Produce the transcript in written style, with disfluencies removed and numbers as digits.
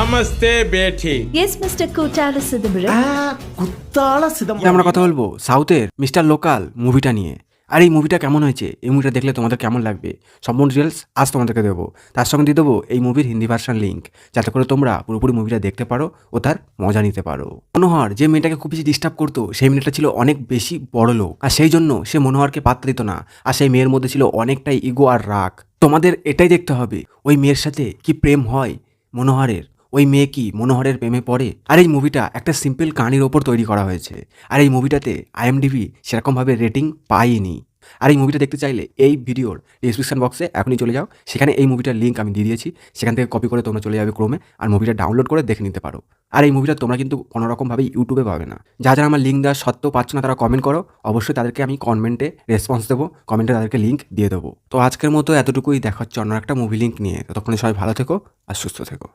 నమస్తే Beti Yes, Mr. Kotala Sidamara. কুত্তালা আজকে আমরা কথা বলবো সাউথের মিস্টার লোকাল মুভিটা নিয়ে। আর এই মুভিটা কেমন হয়েছে, এই মুভিটা দেখলে তোমাদের কেমন লাগবে, সম্পূর্ণ ডিটেলস আজ তোমাদেরকে দেবো। তার সঙ্গে দিয়ে দেবো এই মুভির হিন্দি ভার্সন লিঙ্ক, যাতে করে তোমরা পুরোপুরি মুভিটা দেখতে পারো ও তার মজা নিতে পারো। মনোহর যে মেয়েটাকে খুব বেশি ডিস্টার্ব করতো, সেই মেয়েটা ছিল অনেক বেশি বড় লোক, আর সেই জন্য সে মনোহরকে পাত্তা দিত না। আর সেই মেয়ের মধ্যে ছিল অনেকটাই ইগো আর রাগ। তোমাদের এটাই দেখতে হবে ওই মেয়ের সাথে কি প্রেম হয় মনোহরের, ওই মেয়ে কি মনোহরের প্রেমে পড়ে। আর এই মুভিটা একটা সিম্পল কাহিনীর ওপর তৈরি করা হয়েছে। আর এই মুভিটাতে IMDb সেরকমভাবে রেটিং পায়নি। আর এই মুভিটা দেখতে চাইলে এই ভিডিওর ডিসক্রিপশন বক্সে এখনই চলে যাও, সেখানে এই মুভিটার লিঙ্ক আমি দিয়ে দিয়েছি, সেখান থেকে কপি করে তোমরা চলে যাবে ক্রোমে আর মুভিটা ডাউনলোড করে দেখে নিতে পারো। আর এই মুভিটা তোমরা কিন্তু কোনোরকমভাবে ইউটিউবে পাবে না। যারা আমার লিঙ্ক দেওয়ার সত্ত্বেও পাচ্ছ না তারা কমেন্ট করো, অবশ্যই তাদেরকে আমি কমেন্টে রেসপন্স দেবো, কমেন্টে তাদেরকে লিঙ্ক দিয়ে দেবো। তো আজকের মতো এতটুকুই, দেখা হচ্ছে অন্য একটা মুভি লিঙ্ক নিয়ে। ততক্ষণে সবাই ভালো থেকো আর সুস্থ থেকো।